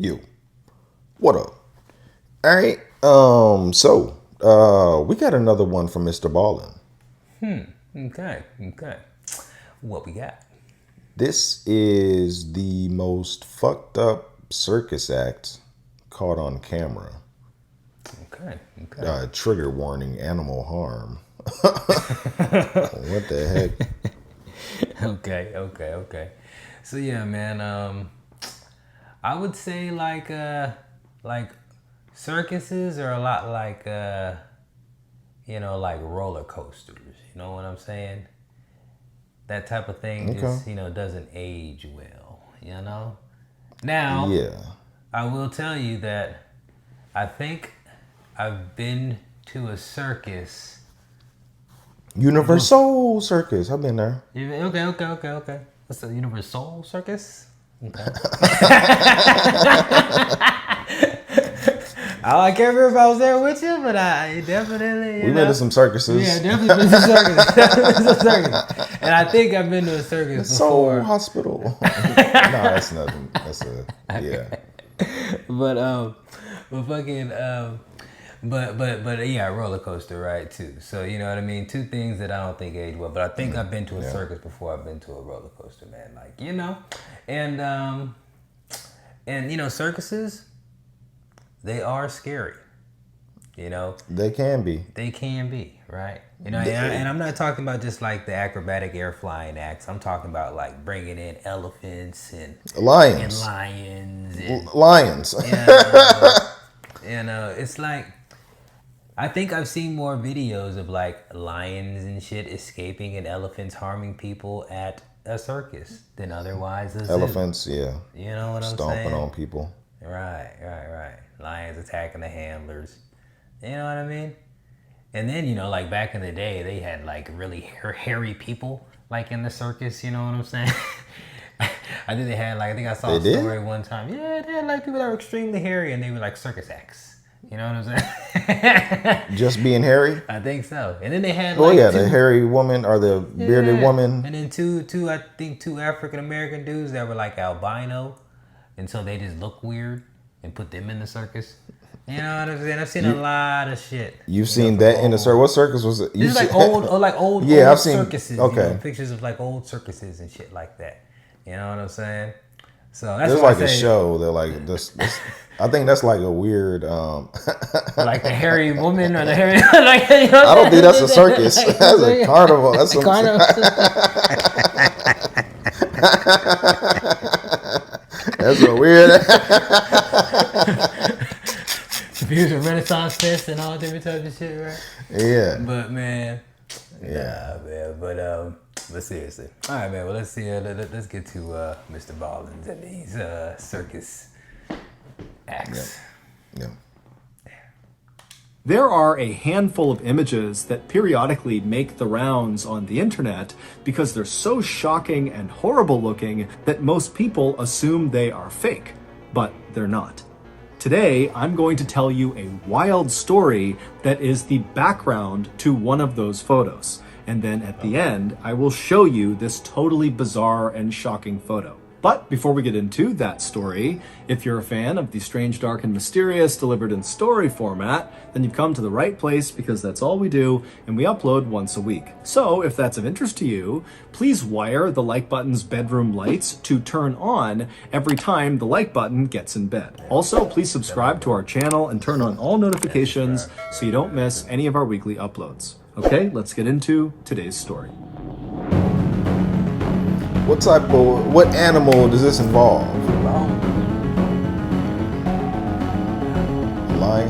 You. What up? All right. We got another one from MrBallen. Okay. What we got? This is the most fucked up circus act caught on camera. Okay. Trigger warning: animal harm. What the heck? Okay. So yeah, man. I would say like circuses are a lot like like roller coasters. You know what I'm saying? That type of thing just doesn't age well. You know. Now, Yeah. I will tell you that I think I've been to a circus. Universal Circus. I've been there. Okay. What's the Universal Circus? Okay. I can't remember if I was there with you, but I definitely. We been to some circuses. Yeah, definitely been to circus. And I think I've been to a circus before. Soul Hospital. No, that's nothing. That's yeah. But yeah, roller coaster, right? Too. So you know what I mean. Two things that I don't think age well, but I think I've been to a circus before I've been to a roller coaster, man. Like and circuses, they are scary. They can be. They can be, right? And I'm not talking about just like the acrobatic air flying acts. I'm talking about like bringing in elephants and lions. Lions. It's like I think I've seen more videos of like lions and shit escaping and elephants harming people at a circus than otherwise a zoo. Elephants, yeah. You know what I'm saying? Stomping on people. Right. Lions attacking the handlers. You know what I mean? And then, like back in the day, they had like really hairy people like in the circus, you know what I'm saying? I think they had like, I think I saw a story one time. Yeah, they had like people that were extremely hairy and they were like circus acts. You know what I'm saying? Just being hairy? I think so. And then they had the hairy woman or the bearded woman. And then two African American dudes that were like albino. And so they just look weird and put them in the circus. You know what I'm saying? I've seen a lot of shit. You've seen that in the circus? What circus was it? This is like old I've seen circuses. Okay. Pictures of like old circuses and shit like that. You know what I'm saying? So that's there's like a show that like this I think that's like a weird like the hairy woman or the hairy like I don't think that's a circus. That's a carnival. That's a carnival. That's a weird Fusion Renaissance Fest and all different types of shit, right? Yeah. But man, but seriously, all right, man. Well, let's see. Let's get to MrBallen and these circus acts. Yeah. There are a handful of images that periodically make the rounds on the internet because they're so shocking and horrible looking that most people assume they are fake, but they're not. Today, I'm going to tell you a wild story that is the background to one of those photos. And then at the end, I will show you this totally bizarre and shocking photo. But before we get into that story, if you're a fan of the strange, dark, and mysterious delivered in story format, then you've come to the right place because that's all we do, and we upload once a week. So if that's of interest to you, please wire the like button's bedroom lights to turn on every time the like button gets in bed. Also, please subscribe to our channel and turn on all notifications so you don't miss any of our weekly uploads. Okay, let's get into today's story. What animal does this involve? Lion?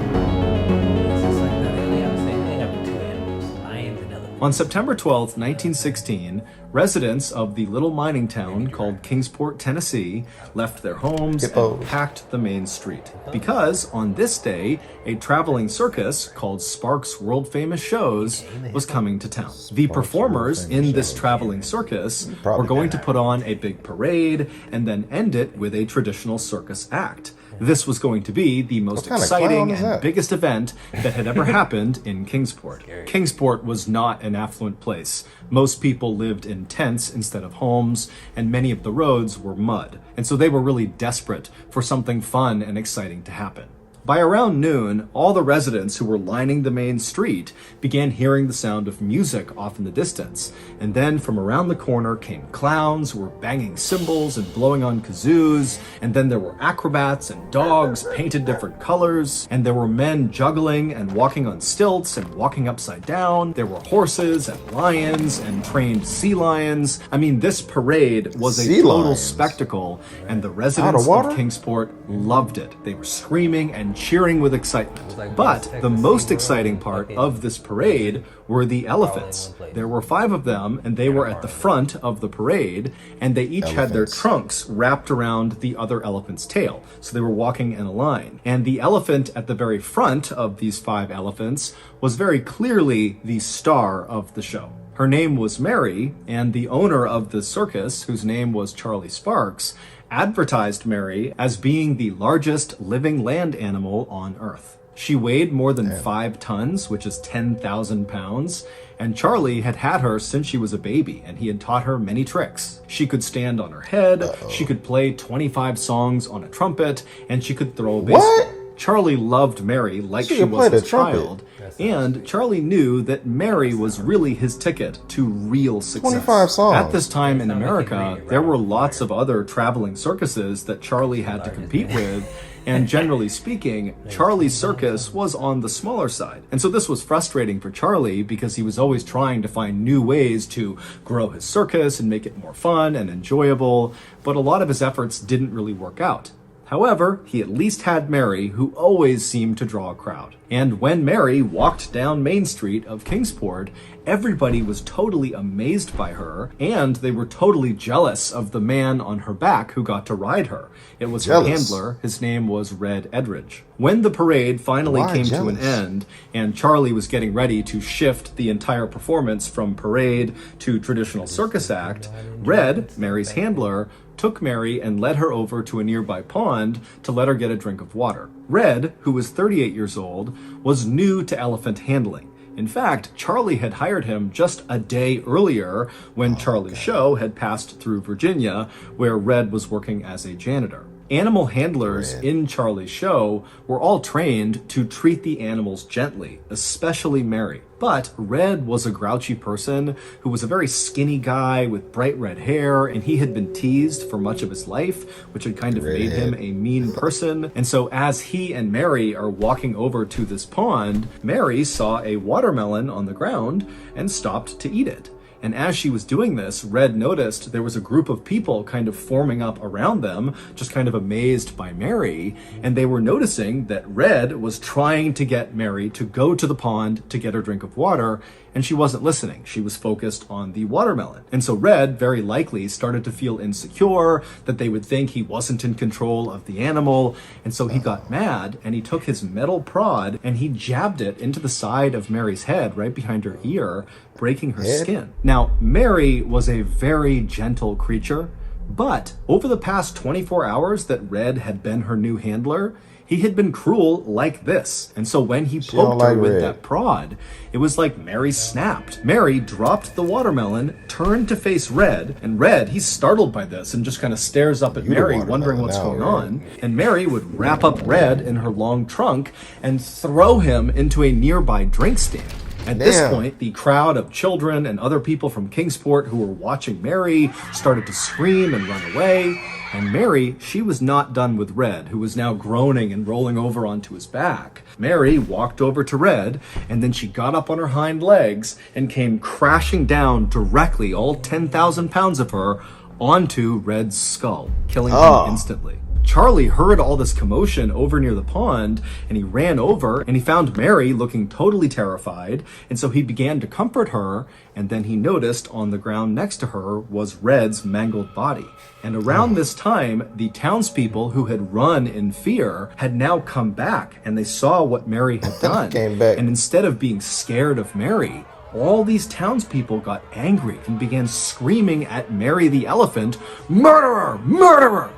On September 12th, 1916, residents of the little mining town called Kingsport, Tennessee, left their homes and packed the main street. Because on this day, a traveling circus called Sparks World Famous Shows was coming to town. The performers in this traveling circus were going to put on a big parade and then end it with a traditional circus act. This was going to be the most kind of exciting clown is and that? biggest event that had ever happened in Kingsport. Kingsport was not an affluent place. Most people lived in tents instead of homes, and many of the roads were mud. And so they were really desperate for something fun and exciting to happen. By around noon, all the residents who were lining the main street began hearing the sound of music off in the distance. And then from around the corner came clowns who were banging cymbals and blowing on kazoos. And then there were acrobats and dogs painted different colors. And there were men juggling and walking on stilts and walking upside down. There were horses and lions and trained sea lions. I mean, this parade was a Sea total lions? spectacle, and the residents water? of Kingsport loved it. They were screaming and cheering with excitement. like But being the Texas most Sea exciting World. part Okay. of this parade were the elephants. There were 5 of them, and they were at the front of the parade, and they each had their Elephants. trunks wrapped around the other elephant's tail. So they were walking in a line. And the elephant at the very front of these 5 elephants was very clearly the star of the show. Her name was Mary, and the owner of the circus, whose name was Charlie Sparks, advertised Mary as being the largest living land animal on Earth. She weighed more than 5 tons, which is 10,000 pounds, and Charlie had had her since she was a baby, and he had taught her many tricks. She could stand on her head, she could play 25 songs on a trumpet, and she could throw a baseball. What? Charlie loved Mary like She she could was play the his trumpet. child, and Charlie knew that Mary was really his ticket to real success. 25 songs. At this time in Sounds like America, he there were really lots of other traveling circuses that Charlie had to compete with, and generally speaking, Charlie's circus was on the smaller side. And so this was frustrating for Charlie because he was always trying to find new ways to grow his circus and make it more fun and enjoyable, but a lot of his efforts didn't really work out. However, he at least had Mary, who always seemed to draw a crowd. And when Mary walked down Main Street of Kingsport, everybody was totally amazed by her, and they were totally jealous of the man on her back who got to ride her. It was her Jealous? handler. His name was Red Edridge. When the parade finally Why came to an jealous? end, and Charlie was getting ready to shift the entire performance from parade to traditional circus act, Red, Mary's handler, took Mary and led her over to a nearby pond to let her get a drink of water. Red, who was 38 years old, was new to elephant handling. In fact, Charlie had hired him just a day earlier when Charlie's show had passed through Virginia, where Red was working as a janitor. Animal handlers in Charlie's show were all trained to treat the animals gently, especially Mary. But Red was a grouchy person who was a very skinny guy with bright red hair, and he had been teased for much of his life, which had kind of made him a mean person. And so as he and Mary are walking over to this pond, Mary saw a watermelon on the ground and stopped to eat it. And as she was doing this, Red noticed there was a group of people kind of forming up around them, just kind of amazed by Mary. And they were noticing that Red was trying to get Mary to go to the pond to get her drink of water, and she wasn't listening. She was focused on the watermelon. And so Red very likely started to feel insecure, that they would think he wasn't in control of the animal. And so he got mad, and he took his metal prod and he jabbed it into the side of Mary's head, right behind her ear, breaking her skin. Now, Mary was a very gentle creature, but over the past 24 hours that Red had been her new handler, he had been cruel like this. And so when he don't poked her like with Red. that prod, it was like Mary snapped. Mary dropped the watermelon, turned to face Red, and Red, he's startled by this and just kind of stares up at You the Mary, watermelon wondering what's now, going Red. on. And Mary would wrap up Red in her long trunk and throw him into a nearby drink stand. At this Damn. point, the crowd of children and other people from Kingsport who were watching Mary started to scream and run away. And Mary, she was not done with Red, who was now groaning and rolling over onto his back. Mary walked over to Red, and then she got up on her hind legs and came crashing down directly, all 10,000 pounds of her, onto Red's skull, killing him instantly. Charlie heard all this commotion over near the pond, and he ran over and he found Mary looking totally terrified. And so he began to comfort her, and then he noticed on the ground next to her was Red's mangled body. And around this time, the townspeople who had run in fear had now come back, and they saw what Mary had done. Came back. And instead of being scared of Mary, all these townspeople got angry and began screaming at Mary the elephant, "Murderer! Murderer!"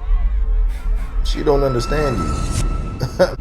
She don't understand you.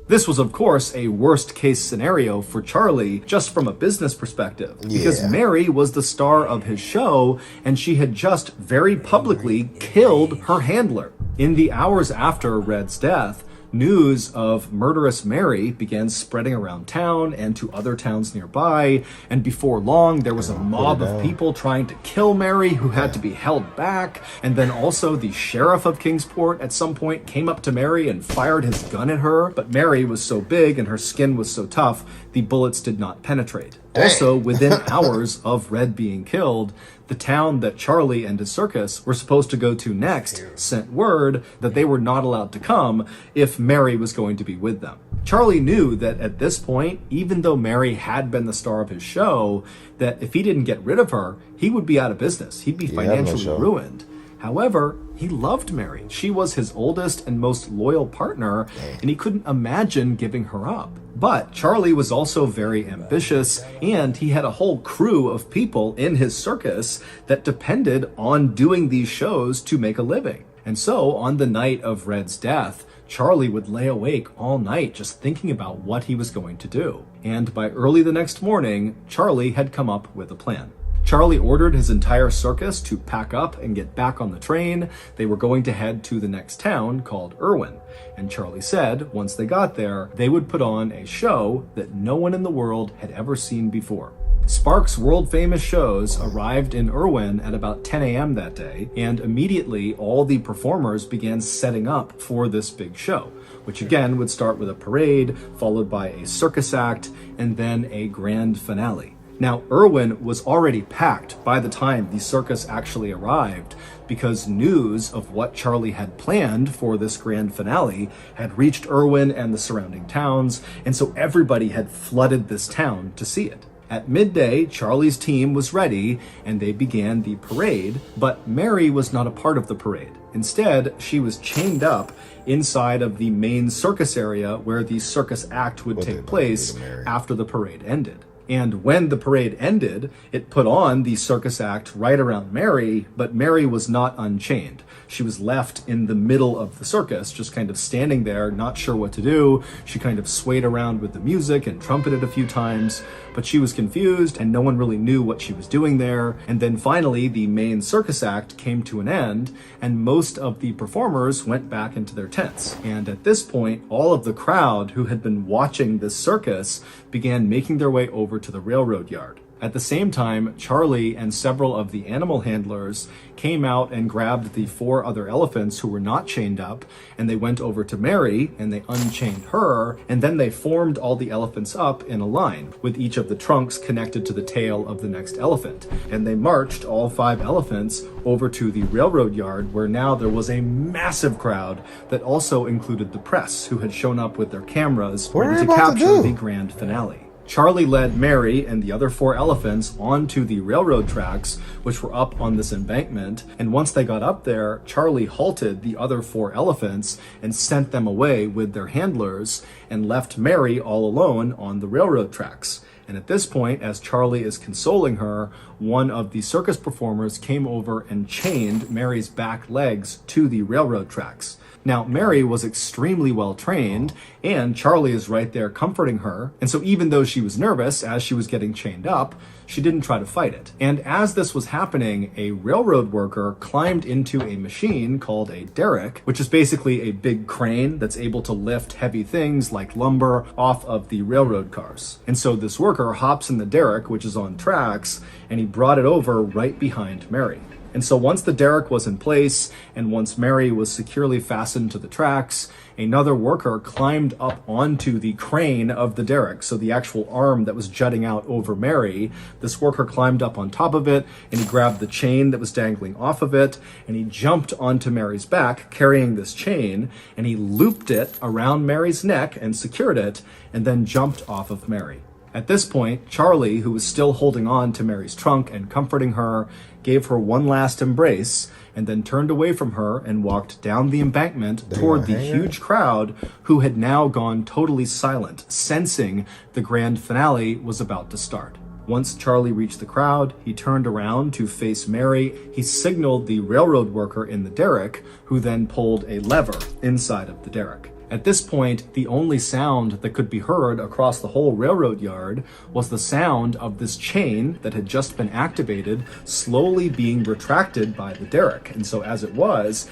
This was, of course, a worst-case scenario for Charlie, just from a business perspective, because Yeah. Mary was the star of his show, and she had just very publicly killed her handler. In the hours after Red's death, news of murderous Mary began spreading around town and to other towns nearby, and before long there was a mob of people trying to kill Mary who had to be held back, and then also the sheriff of Kingsport at some point came up to Mary and fired his gun at her, but Mary was so big and her skin was so tough, the bullets did not penetrate. Also, within hours of Red being killed, the town that Charlie and his circus were supposed to go to next sent word that they were not allowed to come if Mary was going to be with them. Charlie knew that at this point, even though Mary had been the star of his show, that if he didn't get rid of her, he would be out of business. He'd be financially ruined. However, he loved Mary. She was his oldest and most loyal partner, and he couldn't imagine giving her up. But Charlie was also very ambitious, and he had a whole crew of people in his circus that depended on doing these shows to make a living. And so, on the night of Red's death, Charlie would lay awake all night just thinking about what he was going to do. And by early the next morning, Charlie had come up with a plan. Charlie ordered his entire circus to pack up and get back on the train. They were going to head to the next town called Irwin. And Charlie said, once they got there, they would put on a show that no one in the world had ever seen before. Sparks' world-famous shows arrived in Irwin at about 10 a.m. that day, and immediately all the performers began setting up for this big show, which again would start with a parade, followed by a circus act, and then a grand finale. Now, Irwin was already packed by the time the circus actually arrived, because news of what Charlie had planned for this grand finale had reached Irwin and the surrounding towns, and so everybody had flooded this town to see it. At midday, Charlie's team was ready, and they began the parade, but Mary was not a part of the parade. Instead, she was chained up inside of the main circus area where the circus act would take place after the parade ended. And when the parade ended, it put on the circus act right around Mary, but Mary was not unchained. She was left in the middle of the circus, just kind of standing there, not sure what to do. She kind of swayed around with the music and trumpeted a few times, but she was confused and no one really knew what she was doing there. And then finally, the main circus act came to an end, and most of the performers went back into their tents. And at this point, all of the crowd who had been watching this circus began making their way over to the railroad yard. At the same time, Charlie and several of the animal handlers came out and grabbed the 4 other elephants who were not chained up, and they went over to Mary and they unchained her, and then they formed all the elephants up in a line, with each of the trunks connected to the tail of the next elephant. And they marched all 5 elephants over to the railroad yard, where now there was a massive crowd that also included the press, who had shown up with their cameras ready to capture the grand finale. Charlie led Mary and the other 4 elephants onto the railroad tracks, which were up on this embankment, and once they got up there, Charlie halted the other 4 elephants and sent them away with their handlers, and left Mary all alone on the railroad tracks. And at this point, as Charlie is consoling her, one of the circus performers came over and chained Mary's back legs to the railroad tracks. Now, Mary was extremely well trained, and Charlie is right there comforting her. And so even though she was nervous as she was getting chained up, she didn't try to fight it. And as this was happening, a railroad worker climbed into a machine called a derrick, which is basically a big crane that's able to lift heavy things like lumber off of the railroad cars. And so this worker hops in the derrick, which is on tracks, and he brought it over right behind Mary. And so once the derrick was in place, and once Mary was securely fastened to the tracks, another worker climbed up onto the crane of the derrick, so the actual arm that was jutting out over Mary. This worker climbed up on top of it, and he grabbed the chain that was dangling off of it, and he jumped onto Mary's back, carrying this chain, and he looped it around Mary's neck and secured it, and then jumped off of Mary. At this point, Charlie, who was still holding on to Mary's trunk and comforting her, gave her one last embrace, and then turned away from her and walked down the embankment toward the huge crowd, who had now gone totally silent, sensing the grand finale was about to start. Once Charlie reached the crowd, he turned around to face Mary. He signaled the railroad worker in the derrick, who then pulled a lever inside of the derrick. At this point, the only sound that could be heard across the whole railroad yard was the sound of this chain that had just been activated slowly being retracted by the derrick. And so as it was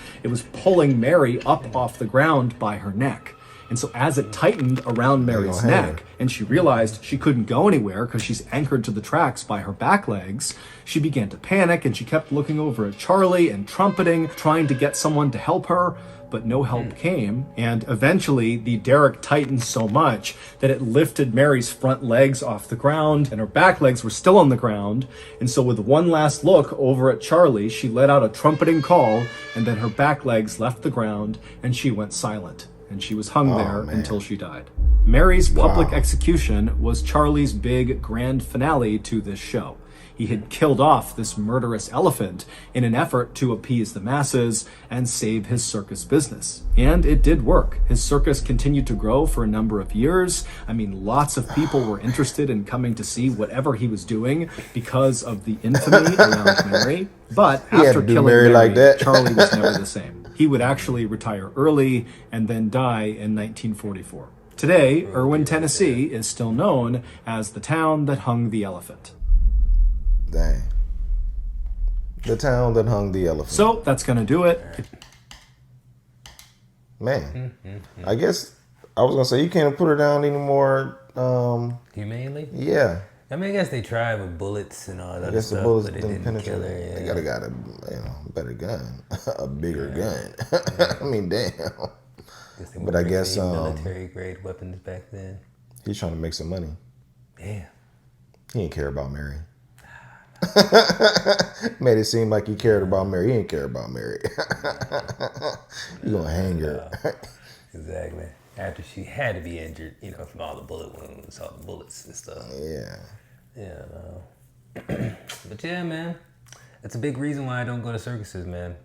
pulling Mary up off the ground by her neck. And so as it tightened around Mary's neck, and she realized she couldn't go anywhere because she's anchored to the tracks by her back legs, she began to panic, and she kept looking over at Charlie and trumpeting, trying to get someone to help her, but no help came. And eventually the derrick tightened so much that it lifted Mary's front legs off the ground, and her back legs were still on the ground. And so with one last look over at Charlie, she let out a trumpeting call, and then her back legs left the ground and she went silent. And she was hung there until she died. Mary's public execution was Charlie's big grand finale to this show. He had killed off this murderous elephant in an effort to appease the masses and save his circus business. And it did work. His circus continued to grow for a number of years. I mean, lots of people were interested in coming to see whatever he was doing because of the infamy around Mary. But after killing Mary like that. Charlie was never the same. He would actually retire early and then die in 1944. Today, Irwin, Tennessee is still known as the town that hung the elephant. Dang. The town that hung the elephant. So that's going to do it. Man, I guess I was going to say you can't put her down anymore. Humanely? Yeah. I mean, I guess they tried with bullets and all that I guess stuff, the bullets but it didn't didn't penetrate. kill her. They gotta got a better gun, a bigger gun. I mean, damn. But I guess military grade weapons back then. He's trying to make some money. Yeah. He didn't care about Mary. Made it seem like he cared about Mary. He didn't care about Mary. You gonna hang her? Exactly. After she had to be injured, from all the bullet wounds, all the bullets and stuff. Yeah. Yeah. But yeah, man, that's a big reason why I don't go to circuses, man.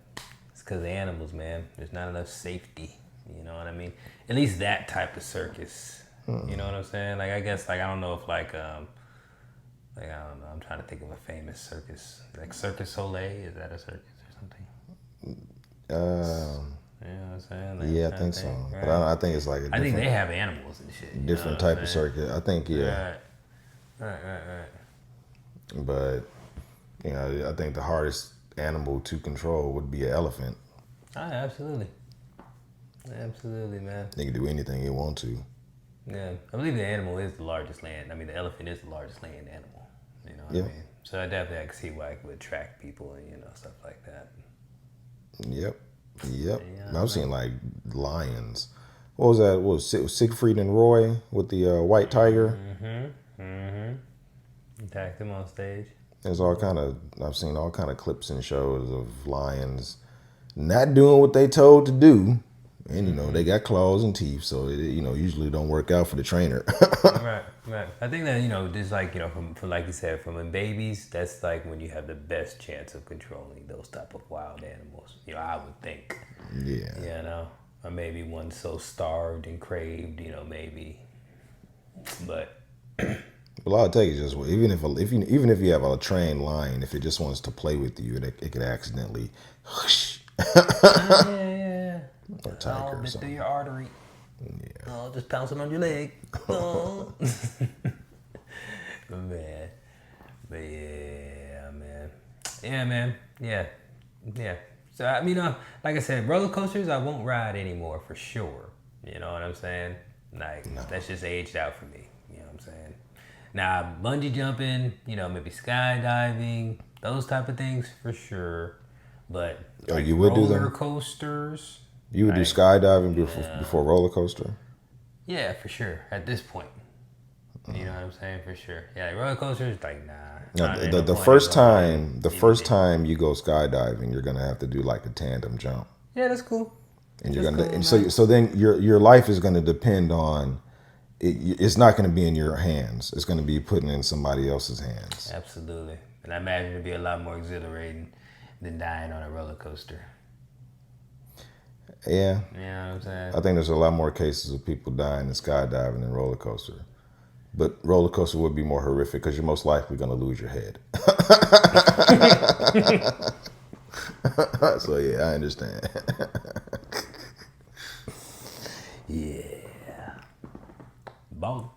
It's because of the animals, man. There's not enough safety. You know what I mean? At least that type of circus. You know what I'm saying? Like, I guess, I don't know if, I don't know. I'm trying to think of a famous circus. Like Circus Soleil, is that a circus or something? You know what I'm saying? Like, yeah, I think so. Right? But I think it's like a different... I think they have animals and shit. Different type of circuit. I think, yeah. Right. But, I think the hardest animal to control would be an elephant. Absolutely. Absolutely, man. They can do anything they want to. Yeah. I believe the animal is the largest land. I mean, the elephant is the largest land animal. You know what I mean? So I definitely can see why it would attract people and, stuff like that. Yep. Yeah, I've seen lions. What was that? What was Siegfried and Roy with the white tiger? Attacked him on stage. There's I've seen all kind of clips and shows of lions not doing what they told to do. And, they got claws and teeth, so it, usually don't work out for the trainer. Right. I think that, just from like you said, from when babies, that's when you have the best chance of controlling those type of wild animals. I would think. Yeah. Or maybe one so starved and craved, maybe. But well, I'll take it just even if you have a trained lion, if it just wants to play with you, it could accidentally. Yeah. Or tiger or something. Through your artery. Yeah. Oh, just pouncing on your leg. Oh. Man. But yeah, man. Yeah, man. Yeah. So, like I said, roller coasters, I won't ride anymore for sure. You know what I'm saying? That's just aged out for me. You know what I'm saying? Now, bungee jumping, maybe skydiving, those type of things for sure. But you would do roller coasters. You would do skydiving before roller coaster? Yeah, for sure. At this point. You know what I'm saying? For sure. Yeah, roller coasters, nah. The first time you go skydiving, you're gonna have to do a tandem jump. Yeah, that's cool. And so then your life is gonna depend on it's not gonna be in your hands. It's gonna be put in somebody else's hands. Absolutely. And I imagine it'd be a lot more exhilarating than dying on a roller coaster. Yeah. You know what I'm saying? I think there's a lot more cases of people dying in skydiving than roller coaster. But roller coaster would be more horrific because you're most likely going to lose your head. So yeah, I understand. Yeah. Ballen.